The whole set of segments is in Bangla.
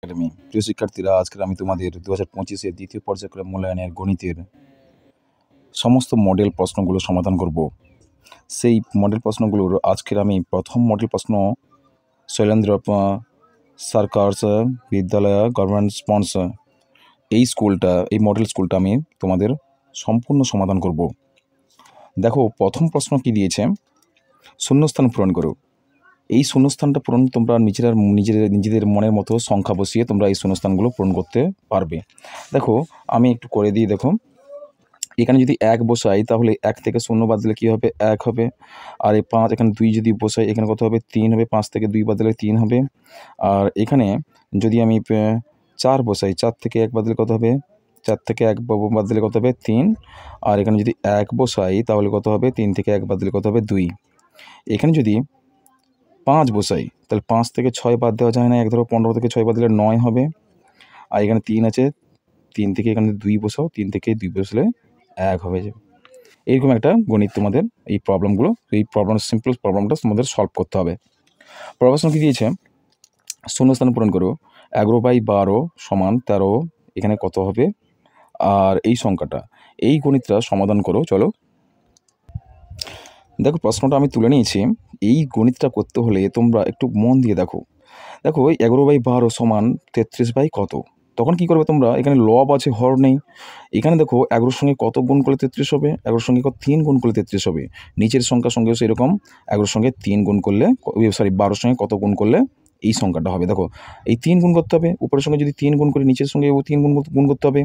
একাডেমি। প্রিয় শিক্ষার্থীরা, আজকের আমি তোমাদের 2025-এর দ্বিতীয় পর্যায়ক্রম মূল্যায়নের গণিতের সমস্ত মডেল প্রশ্নগুলো সমাধান করব। সেই মডেল প্রশ্নগুলোর আজকের আমি প্রথম মডেল প্রশ্ন শৈলেন্দ্র সার্কাস বিদ্যালয় গভর্নমেন্ট স্পন্সর এই মডেল স্কুলটা আমি তোমাদের সম্পূর্ণ সমাধান করব। দেখো, প্রথম প্রশ্ন কি দিয়েছে, শূন্যস্থান পূরণ করো। এই শূন্যস্থানটা পূরণ তোমরা নিজেদের মনের মতো সংখ্যা বসিয়ে তোমরা এই শূন্যস্থানগুলো পূরণ করতে পারবে। দেখো, আমি একটু করে দিই। দেখো, এখানে যদি 1 বসাই তাহলে 1 থেকে 0 বাদ দিলে কী হবে, 1 হবে। আর এই 5, এখানে 2 যদি বসাই এখানে কত হবে, 3 হবে। 5 থেকে 2 বাদ দিলে 3 হবে। আর এখানে যদি আমি 4 বসাই, 4 থেকে 1 বাদ দিলে কত হবে, 4 থেকে 1 বাদ দিলে কত হবে, 3। আর এখানে যদি 1 বসাই তাহলে কত হবে, 3 থেকে 1 বাদ দিলে কত হবে, 2। এখানে যদি 5 বসাই তাহলে 5 থেকে 6 বাদ দেওয়া যায় না, এক ধরো 15 থেকে 6 বাদ দিলে 9 হবে। আর এখানে 3 আছে, 3 থেকে এখানে 2 বসাও, 3 থেকে 2 বসলে 1 হবে। এইরকম একটা গণিত তোমাদের এই সিম্পল প্রবলেমটা তোমাদের সলভ করতে হবে। প্রশ্ন কি দিয়েছে, শূন্যস্থান পূরণ করো। 11/12 = 13, এখানে কত হবে। আর এই সংখ্যাটা, এই গণিতটা সমাধান করো। চলো দেখো, প্রশ্নটা আমি তুলে নিয়েছি। এই গণিতটা করতে হলে তোমরা একটু মন দিয়ে দেখো। দেখো, 11/12 = 33 কত। তখন কি করবে তোমরা, এখানে লব আছে, হর নেই। এখানে দেখো 11 সঙ্গে কত গুণ করলে 33 হবে, 11 সঙ্গে 3 গুণ করলে 33 হবে। নিচের সংখ্যার সঙ্গেও সেরকম 11 সঙ্গে 3 গুণ করলে, 12 সঙ্গে কত গুণ করলে এই সংখ্যাটা হবে। দেখো, এই 3 গুণ করতে হবে, উপরের সঙ্গে যদি 3 গুণ করি নিচের সঙ্গে 3 গুণ করতে হবে।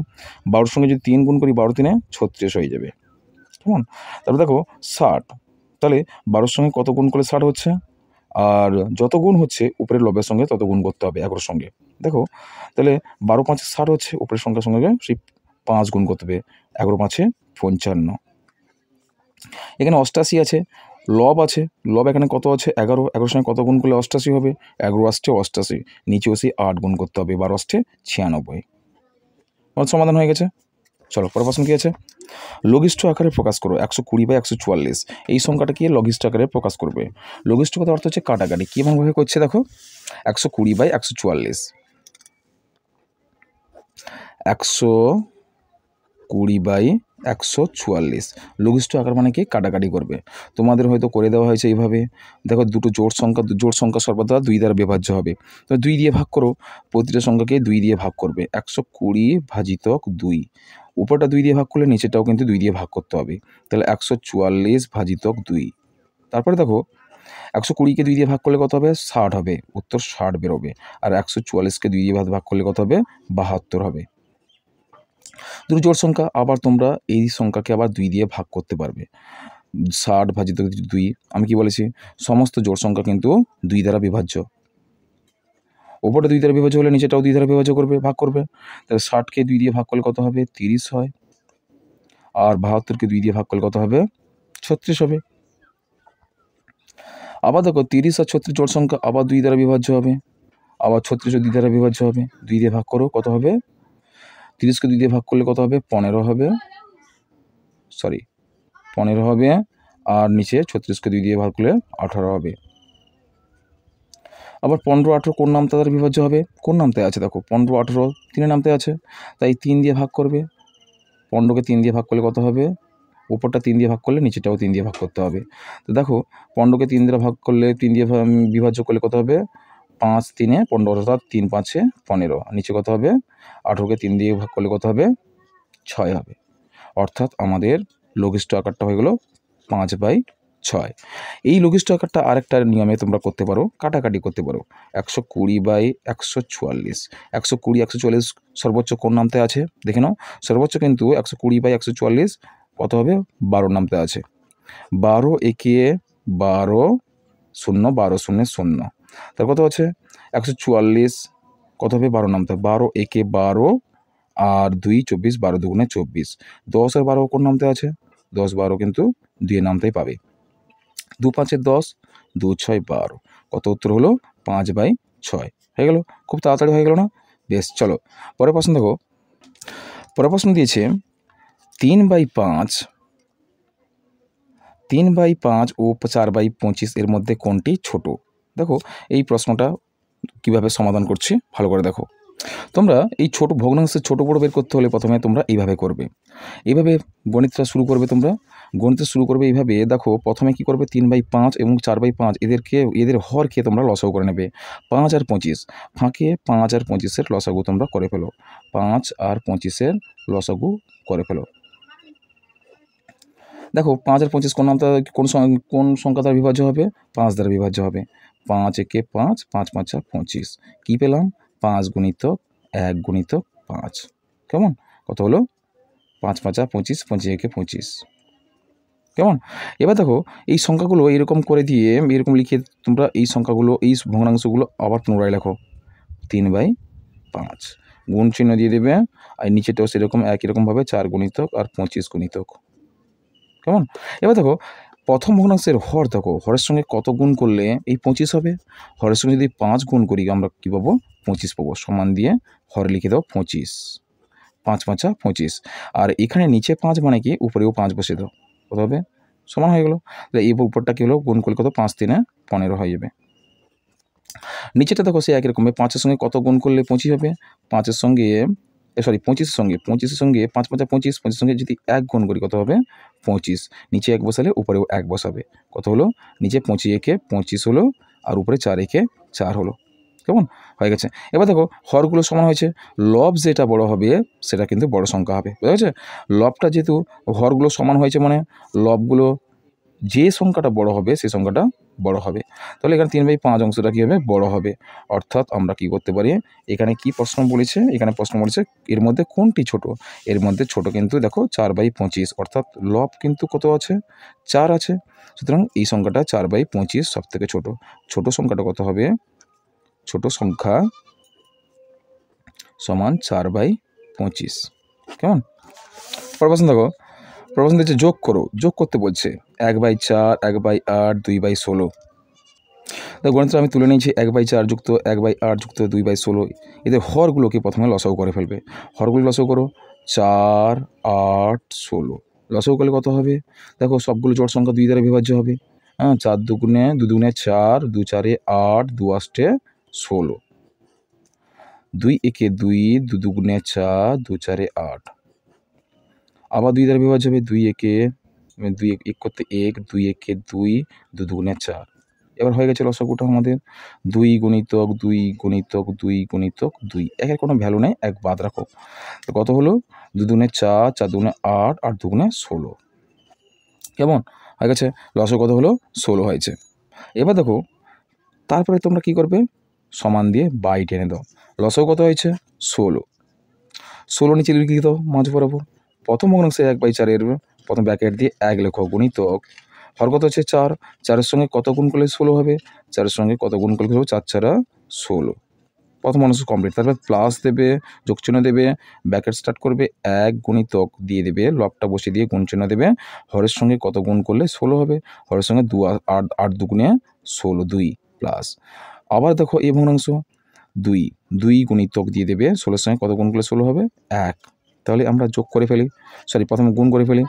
12 সঙ্গে যদি 3 গুণ করি 12 3 36 হয়ে যাবে। কেমন? তারপর দেখো 60, তাহলে 12 সঙ্গে কত গুণ করলে 60 হচ্ছে। আর যত গুণ হচ্ছে উপরের লবের সঙ্গে তত গুণ করতে হবে 11 সঙ্গে। দেখো, তাহলে 12 5 60 হচ্ছে, উপরের সংখ্যার সঙ্গে সেই 5 গুণ করতে হবে, 11 5 55। এখানে 88 আছে, লব আছে, লব এখানে কত আছে, 11। 11 সঙ্গে কত গুণ করলে 88 হবে, 11 8 88, নিচেও সেই 8 গুণ করতে হবে, 12 8 96। সমাধান হয়ে গেছে। চলো, পরের প্রশ্ন কি আছে, লঘিষ্ঠ আকারে প্রকাশ করো। 120/144 এই সংখ্যাটাকে লঘিষ্ঠ আকারে প্রকাশ করবে। লঘিষ্ঠ কথার অর্থ হচ্ছে কাটাকাটি। কীভাবে করছে দেখো, 120/144, 120/144 লঘিষ্ঠ আকার মানে কি, কাটাকাটি করবে। তোমাদের হয়তো করে দেওয়া হয়েছে এইভাবে। দেখো, দুটো জোড় সংখ্যা সর্বদা 2 দ্বারা বিভাজ্য হবে। তো 2 দিয়ে ভাগ করো, প্রতিটা সংখ্যাকে 2 দিয়ে ভাগ করবে। 120/2, উপরটা 2 দিয়ে ভাগ করলে নিচেটাও কিন্তু 2 দিয়ে ভাগ করতে হবে। তাহলে 144/2। তারপরে দেখো, 120-কে 2 দিয়ে ভাগ করলে কত হবে, 60 হবে। উত্তর 60 বেরোবে। আর 144-কে 2 দিয়ে ভাগ করলে কত হবে, 72 হবে। দুটো জোড় সংখ্যা, আবার তোমরা এই সংখ্যাকে আবার 2 দিয়ে ভাগ করতে পারবে। 60/2, আমি কি বলেছি, সমস্ত জোড় সংখ্যা কিন্তু 2 দ্বারা বিভাজ্য। ওপরটা 2 দ্বারা বিভাজ্য হলে নিচেটাও 2 দ্বারা বিভাজ্য করবে, ভাগ করবে। তাহলে 60-কে 2 দিয়ে ভাগ করলে কত হবে, 30 হয়। আর 72-কে 2 দিয়ে ভাগ করলে কত হবে, 36 হবে। আবার দেখো, 30 আর 36 জোড় সংখ্যা, আবার 2 দ্বারা বিভাজ্য হবে। আবার 36ও 2 দ্বারা বিভাজ্য হবে। 2 দিয়ে ভাগ করো, কত হবে, 30-কে 2 দিয়ে ভাগ করলে কত হবে, 15 হবে। 15 হবে। আর নিচে 36-কে 2 দিয়ে ভাগ করলে 18 হবে। আবার 15 18 কোন নামতা দ্বারা বিভাজ্য হবে, কোন নামতায় আছে, দেখো 15 18 3 নামতায় আছে, তাই 3 দিয়ে ভাগ করবে। 15-কে 3 দিয়ে ভাগ করলে কত হবে, উপরটা 3 দিয়ে ভাগ করলে নিচেটাও 3 দিয়ে ভাগ করতে হবে। তো দেখো, 15-কে 3 দিয়ে ভাগ করলে, 3 দিয়ে বিভাজ্য করলে কত হবে, 5 3 15, অর্থাৎ 3 5 15। নিচে কত হবে, 18-কে 3 দিয়ে ভাগ করলে কত হবে, 6 হবে। অর্থাৎ আমাদের লঘিষ্ঠ আকারটা হয়ে গেল 5/6। এই লঘিষ্ঠ আকারটা আরেকটা নিয়মে তোমরা করতে পারো, কাটাকাটি করতে পারো। 120/144, 120 সর্বোচ্চ কোন নামতে আছে দেখে নাও। সর্বোচ্চ কিন্তু 120/144 কত হবে, 12 নামতে আছে। 12 একে 12 0 12 0 0, তার কত আছে 144, কত হবে, 12 নামতে। 12 একে 12 আর 2 24, 12 দুগুণে 24। 10 আর 12 কোন নামতে আছে, 10 12 কিন্তু 2 নামতেই পাবে। 2 5 10, 2 6 12, কত উত্তর হলো, 5/6 হয়ে গেল। খুব তাড়াতাড়ি হয়ে গেল না? বেশ, চলো পরের প্রশ্ন দেখো। পরের প্রশ্ন দিয়েছে 3/5 ও 4/25 এর মধ্যে কোনটি ছোট। দেখো, এই প্রশ্নটা কিভাবে সমাধান করছি ভালো করে দেখো। তোমরা এই ছোট ভগ্নাংশের ছোট বড় বের করতে হলে প্রথমে তোমরা এইভাবে করবে, এইভাবে গণিতটা শুরু করবে। তোমরা গণিতটা শুরু করবে এইভাবে। দেখো প্রথমে কি করবে, 3/5 এবং 4/5 এদের হর খেয়ে তোমরা লসাগু করে নেবে। 5 আর 25 ফাঁকে 5 আর 25-এর লসাগু তোমরা করে ফেলো। 5 আর 25-এর লসাগু করে ফেলো। দেখো 5 আর 25 কোন সংখ্যা দ্বারা বিভাজ্য হবে? 5 দ্বারা বিভাজ্য হবে। 5 একে 5, 5 5 25। কী পেলাম? 5 গুণিতক 1 গুণিতক 5। কেমন? কত হলো? 5 5 25, 25 একে 25। কেমন? এবার দেখো এই সংখ্যাগুলো এরকম করে দিয়ে এরকম লিখে তোমরা এই সংখ্যাগুলো, এই ভগ্নাংশগুলো আবার পুনরায় লেখো। 3/5 গুণ চিহ্ন দিয়ে দেবে। আর নিচেটাও সেরকম একই রকমভাবে 4 গুণিতক আর 25 গুণিতক। কেমন? এবার দেখো প্রথম ভগ্নাংশের হর, দেখো হরের সঙ্গে কত গুণ করলে এই 25 হবে? হরের সঙ্গে যদি 5 গুণ করি আমরা কী পাবো? 25 পাবো। সমান দিয়ে হরে লিখে দাও 25। 5 5 25। আর এখানে নিচে 5 মানে কি, উপরেও 5 বসে দাও। কত হবে? সমান হয়ে গেলো। এই উপরটা কী হলো? গুণ করলে কত? 5 3 15 হয়ে যাবে। নিচেটা দেখো সে একই রকম। 5-এর সঙ্গে কত গুণ করলে 25 হবে? 5-এর সঙ্গে 25-এর সঙ্গে 5 5 25, 25-এর সঙ্গে যদি 1 গুণ করি কত হবে? 25। নিচে 1 বসালে উপরেও 1 বসাবে। কত হলো? নিচে 25 একে 25 হলো, আর উপরে 4 একে 4 হলো। কেমন? হয়ে গেছে। এবার দেখো হরগুলো সমান হয়েছে। লব যেটা বড় হবে সেটা কিন্তু বড় সংখ্যা হবে। বুঝা গেছে? লবটা যেহেতু হরগুলো সমান হয়েছে মানে লবগুলো যে সংখ্যাটা বড় হবে সেই সংখ্যাটা বড় হবে। তাহলে এখানে 3/5 অংশটা কী হবে? বড় হবে। অর্থাৎ আমরা কি করতে পারি, এখানে কি প্রশ্ন বলেছে? এখানে প্রশ্ন বলেছে এর মধ্যে কোনটি ছোট? এর মধ্যে ছোট কিন্তু দেখো 4/25, অর্থাৎ লব কিন্তু কত আছে? 4 আছে। সুতরাং এই সংখ্যাটা 4/25 সব থেকে ছোট। ছোট সংখ্যাটা কত হবে? ছোট সংখ্যা সমান 4/25। কেমন? পরের প্রশ্ন দেখো। পরের প্রশ্ন দিচ্ছে যোগ করো। যোগ করতে বলছে 1/4, 1/8, 2/16। তো গণিতটা আমি তুলে নিয়েছি 1/4 যুক্ত 1/8 যুক্ত 2/16। এদের হরগুলোকে প্রথমে লসাগু করে ফেলবে। হরগুলো লসাগু করো। 4 8 16 লসাগু করলে কত হবে? দেখো সবগুলো জোড় সংখ্যা 2 দ্বারা বিভাজ্য হবে। হ্যাঁ, 4 দুগুণে 2 দুগুণে 4, 2 4 8, 2 8 16। 2 একে 2, 2 দুগুণে 4, 2 4 8। আবার 2 দ্বারা বিভাজ্য হবে। 2 একে 2 এক করতে 1, 2 একে 2, 2 দুগুণে 4। এবার হয়ে গেছে লসাগুটা আমাদের। 2 গুণিতক 2 গুণিতক 2 গুণিতক 2। একের কোনো ভ্যালু নেই, 1 বাদ রাখো। তো কত হলো? 2 দুগুণে 4, 4 দুগুণে 8, 8 দুগুণে 16। কেমন? হয়ে গেছে। লসাগু কত হলো? 16 হয়েছে। এবার দেখো তারপরে তোমরা কি করবে? সমান দিয়ে বাই টেনে দাও। লসাগু কত হয়েছে? 16। 16 নিচে লিখে দাও মাঝ বরাবর। প্রথম ভগ্নাংশে 1/4 এর প্রথম ব্র্যাকেট দিয়ে 1 লেখো গুণিতক হর কত হচ্ছে 4। 4-এর সঙ্গে কত গুণ করলে 16 হবে? 4-এর সঙ্গে কত গুণ করলে হবে? 4 4 16। প্রথম অংশ কমপ্লিট। তারপর প্লাস দেবে, যোগ চিহ্ন দেবে, ব্র্যাকেট স্টার্ট করবে, 1 গুণিতক দিয়ে দেবে, লবটা বসিয়ে দিয়ে গুণ চিহ্ন দেবে। হরের সঙ্গে কত গুণ করলে 16 হবে? হরের সঙ্গে 2 8 8 দুগুণে 16 2 প্লাস। আবার দেখো এই ভগ্নাংশ 2 2 গুণিতক দিয়ে দেবে, 16-এর সঙ্গে কত গুণ করলে 16 হবে? 1। তাহলে আমরা যোগ করে ফেলি, প্রথমে গুণ করে ফেলি।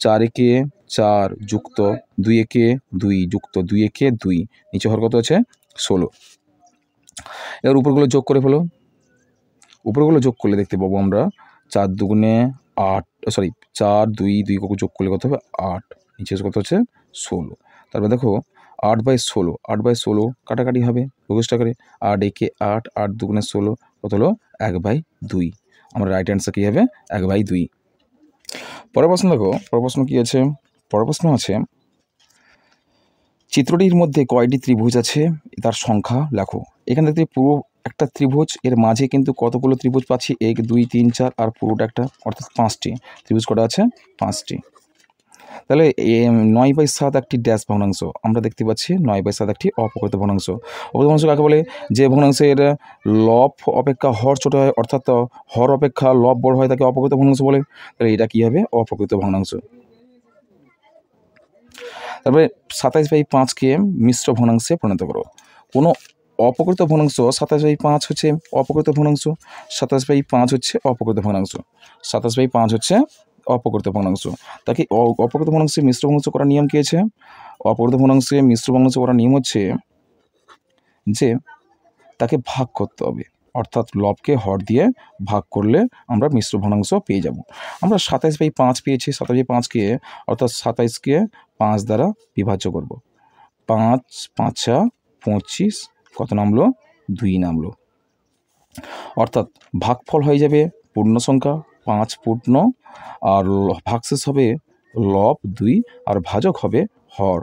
4 একে 4 যুক্ত 2 একে 2 যুক্ত 2 একে 2, নিচে হর কত আছে? 16। এবার উপরগুলো যোগ করে ফেলো। উপরগুলো যোগ করলে দেখতে পাবো আমরা 4 দুগুণে 8, 4 2 2 যোগ করলে কত হবে? 8। নিচে কত হচ্ছে? 16। তারপর দেখো 8/16, 8/16 কাটাকাটি হবে লঘিষ্ঠ আকারে। 8 একে 8, 8 দুগুণে 16, কত হলো? 1/2। আমার রাইট অ্যান্সার কী হবে? 1/2। পরের প্রশ্ন দেখো। পরের প্রশ্ন কী আছে? পরের প্রশ্ন আছে চিত্রটির মধ্যে কয়টি ত্রিভুজ আছে তার সংখ্যা লেখো। এখানে দেখতে পুরো একটা ত্রিভুজ, এর মাঝে কিন্তু কতগুলো ত্রিভুজ পাচ্ছি? 1 2 3 4, আর পুরোটা একটা, অর্থাৎ 5টি ত্রিভুজ কটা আছে? 5টি। তাহলে 9/7 একটি ড্যাশ ভগ্নাংশ আমরা দেখতে পাচ্ছি। 9/7 একটি অপকৃত ভগ্নাংশ। অপকৃত ভগ্নাংশ কাকে বলে? যে ভগ্নাংশের লব অপেক্ষা হর ছোট হয়, অর্থাৎ হর অপেক্ষা লব বড় হয় তাকে অপকৃত ভগ্নাংশ বলে। তাহলে এটা কী হবে? অপকৃত ভগ্নাংশ। তারপরে 27/5কে মিশ্র ভগ্নাংশে পরিণত করো। কোনো অপকৃত ভগ্নাংশ 27/5 হচ্ছে অপকৃত ভগ্নাংশ, 27/5 হচ্ছে অপকৃত ভগ্নাংশ, 27/5 হচ্ছে অপকৃত ভগ্নাংশ। তাকে অপকৃত ভগ্নাংশে মিশ্র ভগ্নাংশ করার নিয়ম কী আছে? অপকৃত ভগ্নাংশে মিশ্র ভগ্নাংশ করার নিয়ম হচ্ছে যে তাকে ভাগ করতে হবে। অর্থাৎ লবকে হর দিয়ে ভাগ করলে আমরা মিশ্র ভগ্নাংশ পেয়ে যাব। আমরা 27/5 পেয়েছি। 27/5কে অর্থাৎ 27কে 5 দ্বারা বিভাজ্য করব। 5 5 25, কত নামলো? 2 নামলো। অর্থাৎ ভাগফল হয়ে যাবে পূর্ণ সংখ্যা 5 পূর্ণ, আর ভাগশেষ হবে লব 2, আর ভাজক হবে হর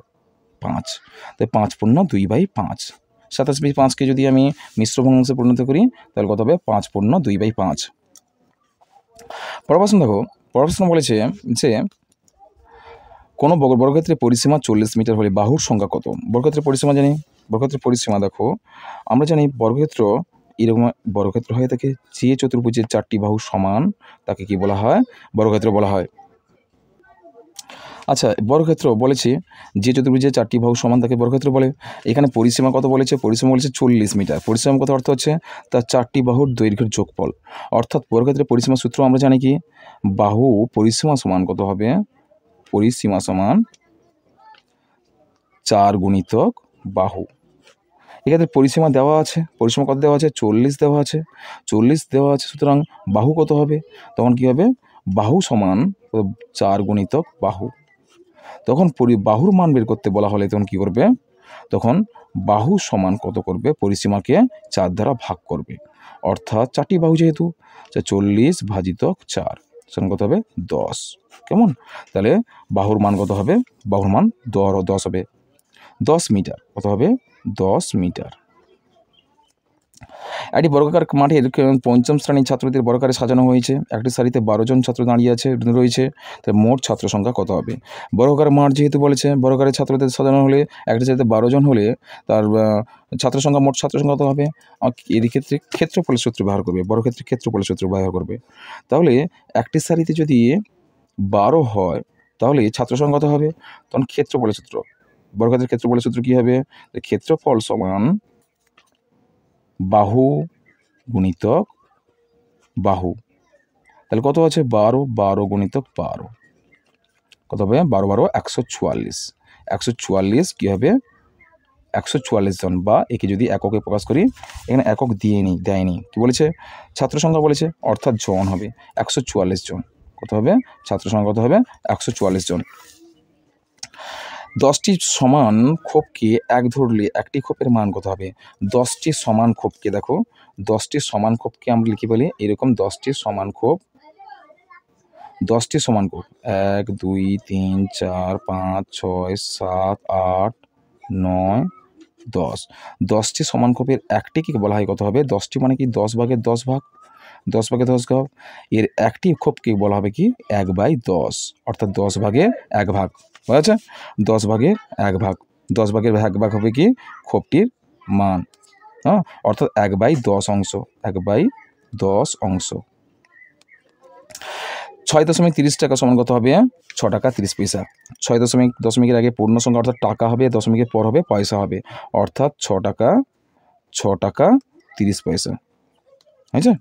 5। তাই 5 পূর্ণ 2/5। 27/5কে যদি আমি মিশ্র ভগ্নাংশে পরিণত করি তাহলে কত হবে? 5 পূর্ণ 2/5। পরের প্রশ্ন দেখো। পরের প্রশ্ন বলেছে যে কোনো বর্গক্ষেত্রের পরিসীমা 40 মিটার হলে বাহুর সংখ্যা কত? বর্গক্ষেত্রের পরিসীমা জানি। বর্গক্ষেত্রের পরিসীমা দেখো, আমরা জানি বর্গক্ষেত্র এরকম বর্গক্ষেত্র হয়ে থাকে যে চতুর্ভুজের 4টি বাহু সমান তাকে কি বলা হয়? বর্গক্ষেত্র বলা হয়। আচ্ছা, বর্গক্ষেত্র বলেছে যে চতুর্ভুজের 4টি বাহু সমান তাকে বর্গক্ষেত্র বলে। এখানে পরিসীমা কত বলেছে? পরিসীমা বলেছে 40 মিটার। পরিসীমা কত অর্থ হচ্ছে তার 4টি বাহুর দৈর্ঘ্যের যোগফল। অর্থাৎ বর্গক্ষেত্রের পরিসীমা সূত্র আমরা জানি কি? বাহু পরিসীমা সমান কত হবে? পরিসীমা সমান 4 গুণিতক বাহু। এক্ষেত্রে পরিসীমা দেওয়া আছে। পরিসীমা কত দেওয়া আছে? 40 দেওয়া আছে। 40 দেওয়া আছে, সুতরাং বাহু কত হবে? তখন কি হবে? বাহু সমান 4 গুণিতক বাহু। তখন বাহুর মান বের করতে বলা হলে তখন কি করবে? তখন বাহু সমান কত করবে? পরিসীমাকে 4 দ্বারা ভাগ করবে। অর্থাৎ 4টি বাহু যেহেতু 40 ভাজিতক 4 সেখানে কত হবে? 10। কেমন? তাহলে বাহুর মান কত হবে? বাহুর মান 10 হবে। 10 মিটার। কত হবে? 10 মিটার। একটি বর্গাকার মাঠের 5ম শ্রেণীর ছাত্রদের বর্গাকারে সাজানো হয়েছে। একটি সারিতে 12 জন ছাত্র দাঁড়িয়ে রয়েছে। তাই মোট ছাত্র সংখ্যা কত হবে? বর্গাকার মাঠ যেহেতু বলেছে, বর্গাকারে ছাত্রদের সাজানো হলে একটি সারিতে 12 জন হলে তার ছাত্র সংখ্যা, মোট ছাত্র সংখ্যা কত হবে? এর ক্ষেত্রে ক্ষেত্রফলের সূত্র ব্যবহার করবে। বর্গক্ষেত্রে ক্ষেত্রফলের সূত্র ব্যবহার করবে। তাহলে একটি সারিতে যদি 12 হয় তাহলে ছাত্র সংখ্যা কত হবে? তখন ক্ষেত্রফলের সূত্র, বর্গক্ষেত্রের ক্ষেত্রফলের সূত্র কী হবে? ক্ষেত্রফল সমান বাহু গুণিতক বাহু। তাহলে কত আছে? 12 গুণিতক 12 কত হবে? 12 12 144। 144 কী হবে? 144 জন, বা একে যদি এককে প্রকাশ করি, এখানে একক দেয়নি, কি বলেছে? ছাত্র সংখ্যা বলেছে, অর্থাৎ জন হবে 144 জন। কত হবে? ছাত্র সংখ্যা কত হবে? 144 জন। 10টি সমান খোপকে এক ধরলে একটি খোপের মান কত হবে? 10টি সমান খোপকে দেখো, 10টি সমান খোপকে আমরা লিখে বলি এরকম 10টি সমান খোপ। 10টি সমান খোপ 1 2 3 4 5 6 7 8 9 10। 10টি সমান খোপের একটিকে বলা হয় কত হবে? 10টি মানে কি? 10 ভাগের 10 ভাগ, 10 ভাগে 10 ভাগ। এর একটি খোপকে বলা হবে কি? 1/10, অর্থাৎ 10 ভাগের 1 ভাগ। বুঝেছে? 10 ভাগের 1 ভাগ। 10 ভাগের 1 ভাগ হবে কি? খোপটির মান। হ্যাঁ, অর্থাৎ 1/10 অংশ। 1/10 অংশ। 6.30 টাকা সমান কত হবে? 6 টাকা 30 পয়সা। 6 দশমিকের আগে পূর্ণ সংখ্যা অর্থাৎ টাকা হবে, দশমিকের পর হবে পয়সা হবে, অর্থাৎ 6 টাকা 30 পয়সা। হয়েছে?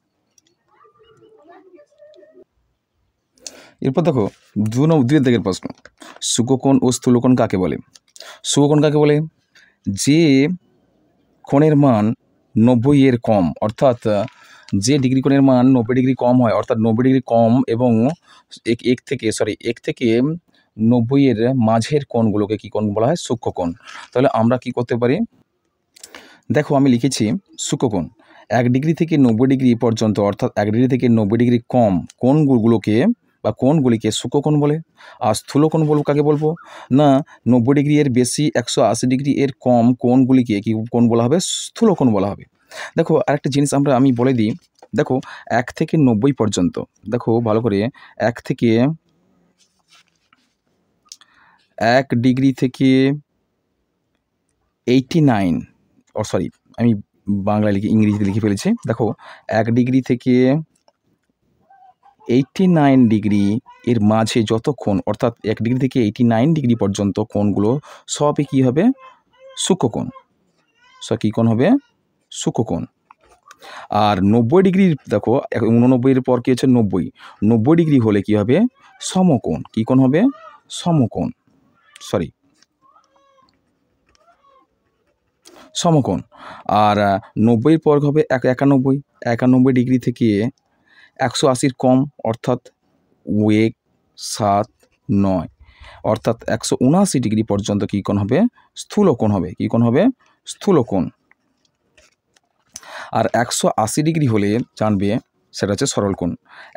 এরপর দেখো 2 দিকের প্রশ্ন। সূক্ষ্মকোণ ও স্থূলকোণ কাকে বলে? সূক্ষ্মকোণ কাকে বলে? যে কোণের মান 90 এর কম, অর্থাৎ যে ডিগ্রি কোণের মান 90 ডিগ্রি কম হয়, অর্থাৎ 90 ডিগ্রি কম এবং এক থেকে 90 এর মাঝের কোণগুলোকে কি কোণ বলা হয়? সূক্ষ্মকোণ। তাহলে আমরা কি করতে পারি? দেখো আমি লিখেছি সূক্ষ্মকোণ 1 ডিগ্রি থেকে 90 ডিগ্রি পর্যন্ত, অর্থাৎ 1 ডিগ্রি থেকে 90 ডিগ্রি কম কোণগুলোকে বা কোণগুলিকে সূক্ষ্মকোণ বলে। আর স্থূলকোণ বলবো কাকে বলবো? না, 90 ডিগ্রি এর বেশি, 180 ডিগ্রি এর কম কোণগুলিকে কি কোণ বলা হবে? স্থূলকোণ বলা হবে। দেখো আরেকটা জিনিস আমি বলে দিই। দেখো 1 থেকে 90 পর্যন্ত, দেখো ভালো করে, 1 থেকে 1 ডিগ্রি থেকে 89, আমি বাংলায় ইংরেজিতে লিখে ফেলেছি। দেখো 1 ডিগ্রি থেকে 89 ডিগ্রি এর মাঝে যত কোণ, অর্থাৎ 1 ডিগ্রি থেকে 89 ডিগ্রি পর্যন্ত কোণগুলো সবই কী হবে? সূক্ষ্মকোণ। কী কোণ হবে? সূক্ষ্মকোণ। আর 90 ডিগ্রি, দেখো 89 এর পর কী হচ্ছে? 90 ডিগ্রি হলে কী হবে? সমকোণ। কী কোণ হবে? সমকোণ। সমকোণ। আর 90-এর পর হবে 91, 91 ডিগ্রি থেকে 180 কম, অর্থাৎ 1, 7, 9, অর্থাৎ 179 ডিগ্রি পর্যন্ত কী কোণ হবে? স্থূলকোণ হবে। কী কোণ হবে? স্থূলকোণ। আর 180 ডিগ্রি হলে জানবে সেটা হচ্ছে সরলকোণ।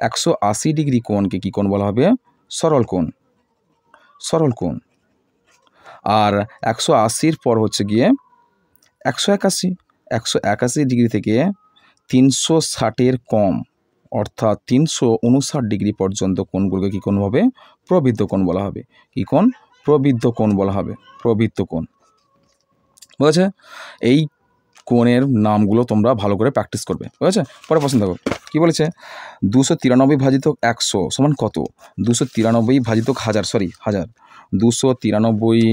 180 ডিগ্রি কোণকে কী কোণ বলা হবে? সরলকোণ। সরলকোণ। আর 180-র পর হচ্ছে গিয়ে 181, 181 ডিগ্রি থেকে 360-এর কম, অর্থাৎ 359 ডিগ্রি পর্যন্ত কোণগুলোকে কী কোণ হবে? প্রবৃদ্ধ কোণ বলা হবে। কী কোণ? প্রবৃদ্ধ কোণ বলা হবে। প্রবৃদ্ধ কোণ। বুঝেছে? এই কোণের নামগুলো তোমরা ভালো করে প্র্যাকটিস করবে। বুঝেছে? পরে প্রশ্ন দেখো কী বলেছে? 293 ভাজিতক 100 সমান কত? 293 ভাজিতক 1000, সরি 1000, 293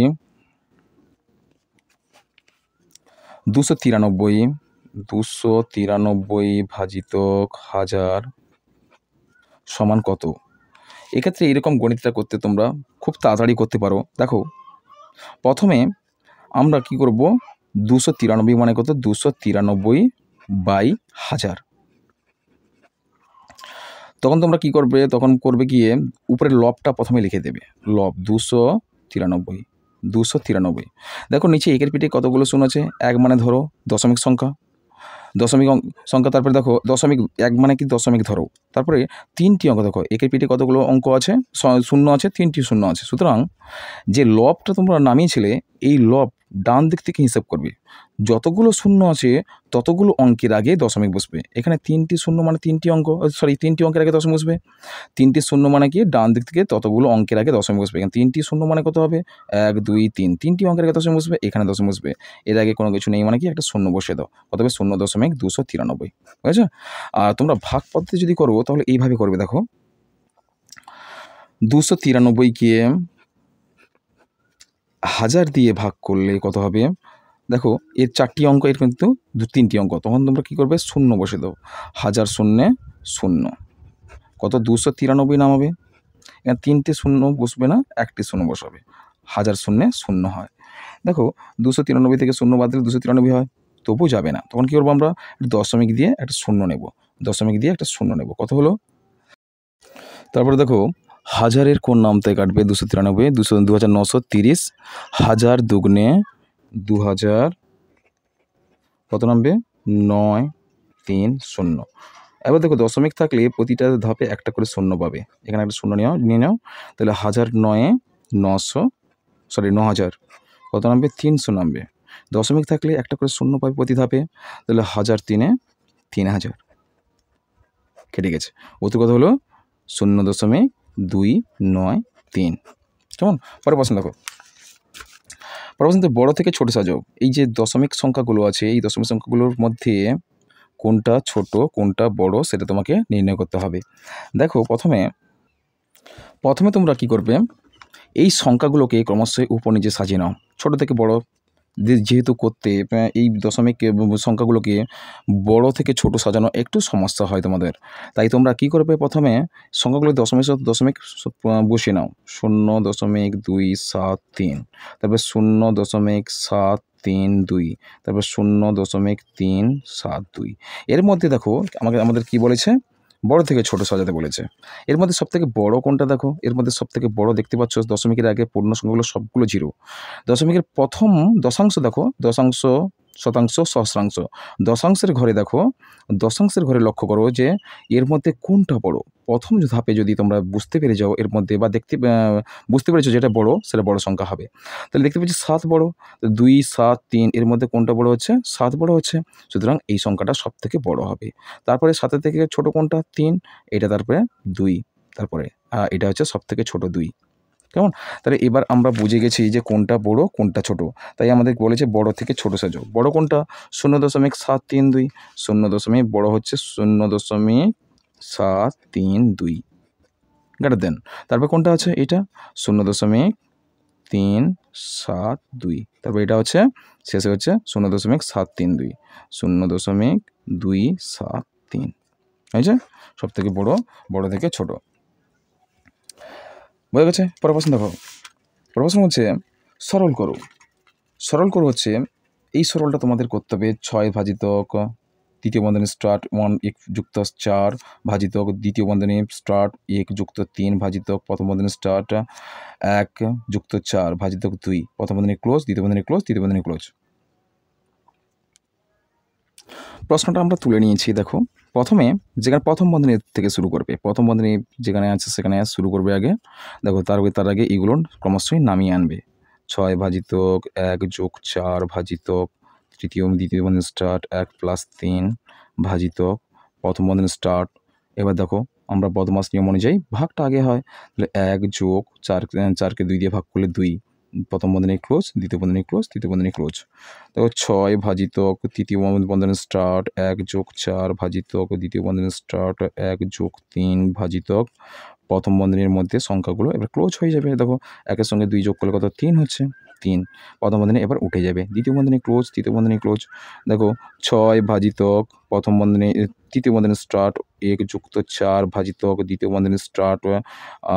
ভাজিতক 1000 সমান কত? এক্ষেত্রে এরকম গণিতটা করতে তোমরা খুব তাড়াতাড়ি করতে পারো। দেখো প্রথমে আমরা কি করব? 293 মানে কত? 293/1000। তখন তোমরা কি করবে? তখন করবে গিয়ে উপরে লবটা প্রথমে লিখে দেবে। লব 293। দেখো নিচে একের পিঠে কতগুলো শূন্য আছে? 1 মানে ধরো দশমিক সংখ্যা, সংখ্যা। তারপরে দেখো দশমিক 1 মানে কি? দশমিক ধরো। তারপরে 3টি অঙ্ক দেখো, একের পিঠে কতগুলো অঙ্ক আছে? শূন্য আছে, 3টি শূন্য আছে। সুতরাং যে লবটা তোমরা নামিয়েছিলে এই লব ডান দিক থেকে হিসাব করবে। যতগুলো শূন্য আছে ততগুলো অঙ্কের আগে দশমিক বসবে। এখানে 3টি শূন্য মানে 3টি অঙ্ক, সরি 3টি অঙ্কের আগে দশমিক বসবে। 3টি শূন্য মানে কি? ডান দিক থেকে ততগুলো অঙ্কের আগে দশমিক বসবে। এখানে 3টি শূন্য মানে কত হবে? 1, 2, 3, 3টি অঙ্কের আগে দশমিক বসবে, এখানে দশমিক বসবে। এর আগে কোনো কিছু নেই মানে কি? একটা শূন্য বসে দাও। কত হবে? 0.293। বুঝেছো? আর তোমরা ভাগ পদ্ধতি যদি করো তাহলে এইভাবে করবে। দেখো 293কে 1000 দিয়ে ভাগ করলে কত হবে? দেখো এর 4টি অঙ্ক, এর কিন্তু 3টি অঙ্ক। তখন তোমরা কী করবে? শূন্য বসে দাও। 1000 শূন্যে 0, কত? 293 নামাবে। এখানে 3টে শূন্য বসবে না, 1টি শূন্য বসাবে। 1000 শূন্যে 0 হয়। দেখো 293 থেকে 0 বাদ দিলে 293 হয়, তবু যাবে না। তখন কী করবো? আমরা দশমিক দিয়ে একটা শূন্য নেব। দশমিক দিয়ে একটা শূন্য নেব। কত হলো? তারপরে দেখো 1000-এর কোন নামতে কাটবে? 293, 2930। 1000 দুগুণে 2000, কত নামবে? 9, 3, 0। এবার দেখো দশমিক থাকলে প্রতিটা ধাপে একটা করে শূন্য পাবে। এখানে একটা শূন্য নিয়ে নাও। তাহলে 1009-এ 900, সরি 9000, কত নামবে? 300 নামবে। দশমিক থাকলে একটা করে শূন্য পাবে প্রতি ধাপে। তাহলে 1003-এ 3000। কেটে গেছে। উত্তর কত হলো? 0.293। কেমন? পরে প্রশ্ন দেখো। পরে প্রশ্ন বড় থেকে ছোট সাজাও। এই যে দশমিক সংখ্যাগুলো আছে, এই দশমিক সংখ্যাগুলোর মধ্যে কোনটা ছোট কোনটা বড় সেটা তোমাকে নির্ণয় করতে হবে। দেখো প্রথমে তোমরা কি করবে? এই সংখ্যাগুলোকে ক্রমশই উপর নিচে সাজিয়ে নাও, ছোট থেকে বড়। যেহেতু করতে এই দশমিক সংখ্যাগুলোকে বড় থেকে ছোট সাজানো একটু সমস্যা হয় তোমাদের, তাই তোমরা কি করবে? প্রথমে সংখ্যাগুলো দশমিক বসিয়ে নাও। 0.273, তারপর 0.732, তারপর 0.372। এর মধ্যে দেখো আমাদের কি বলেছে? বড় থেকে ছোট সাজাতে বলেছে। এর মধ্যে সবথেকে বড় কোনটা? দেখো এর মধ্যে সবথেকে বড় দেখতে পাচ্ছ দশমিকের আগে পূর্ণ সংখ্যাগুলো সবগুলো 0। দশমিকের প্রথম দশাংশ দেখো, দশাংশ, শতাংশ, সহস্রাংশ। দশাংশের ঘরে দেখো, দশাংশের ঘরে লক্ষ্য করো যে এর মধ্যে কোনটা বড়। প্রথম ধাপে যদি তোমরা বুঝতে পেরে যাও এর মধ্যে, বা বুঝতে পেরেছো যেটা বড় সেটা বড় সংখ্যা হবে। তাহলে দেখতে পাচ্ছি 7 বড়, 2, 7, 3, এর মধ্যে কোনটা বড় হচ্ছে? 7 বড় হচ্ছে। সুতরাং এই সংখ্যাটা সব থেকে বড় হবে। তারপরে 7-এর থেকে ছোট কোনটা? 3, এটা তারপরে 2, তারপরে এটা হচ্ছে সব থেকে ছোট 2। কেমন? তাহলে এবার আমরা বুঝে গেছি যে কোনটা বড় কোনটা ছোট। তাই আমাদের বলেছে বড় থেকে ছোট সাজাও। বড় কোনটা? 0.732। বড় হচ্ছে 0.732 গ্রেটার দেন। তারপর কোনটা আছে? এটা 0.372। তারপর এটা হচ্ছে শেষে হচ্ছে 0.732, 0.273। হয়েছে? সব থেকে বড়, বড় থেকে ছোট। বোঝা গেছে? পরের প্রশ্ন দেখো। পরের প্রশ্ন হচ্ছে সরল করো। সরল করো হচ্ছে এই সরলটা তোমাদের করতে হবে 6 ভাজিতক তৃতীয় বন্ধনী স্টার্ট 1 যুক্ত 4 ভাজিতক দ্বিতীয় বন্ধনী স্টার্ট 1 যুক্ত 3 ভাজিতক প্রথম বন্ধনী স্টার্ট 1 যুক্ত 4 ভাজিতক 2 প্রথম বন্ধনী ক্লোজ দ্বিতীয় বন্ধনী ক্লোজ তৃতীয় বন্ধনী ক্লোজ। প্রশ্নটা আমরা তুলে নিয়েছি। দেখো প্রথমে যেখানে প্রথম বন্ধনী থেকে শুরু করবে, প্রথম বন্ধনী যেখানে আছে সেখানে শুরু করবে আগে। দেখো তার আগে এগুলো ক্রমশই নামিয়ে আনবে। 6 ভাজিতক 1 যোগ 4 ভাজিতক দ্বিতীয় বন্ধনী স্টার্ট 1 প্লাস 3 ভাজিতক প্রথম বন্ধনী স্টার্ট। এবার দেখো আমরা বদমাস নিয়ম অনুযায়ী ভাগটা আগে হয়, তাহলে 1 যোগ 4কে 2 দিয়ে ভাগ করলে 2 প্রথম বন্ধনী ক্লোজ দ্বিতীয় বন্ধনী ক্লোজ তৃতীয় বন্ধনী ক্লোজ। দেখো 6 ভাজিতক তৃতীয় বন্ধনী স্টার্ট 1 যোগ 4 ভাজিতক দ্বিতীয় বন্ধনী স্টার্ট 1 যোগ 3 ভাজিতক প্রথম বন্ধনীর মধ্যে সংখ্যাগুলো এবার ক্লোজ হয়ে যাবে। দেখো 1-এর সঙ্গে 2 যোগ করলে কত 3 হচ্ছে, 3 প্রথম বন্ধনী এবার উঠে যাবে, দ্বিতীয় বন্ধনী ক্লোজ তৃতীয় বন্ধনী ক্লোজ। দেখো 6 ভাজিতক প্রথম বন্ধনী তৃতীয় বন্ধনী স্টার্ট 1 যুক্ত 4 ভাজিতক দ্বিতীয় বন্ধনী স্টার্ট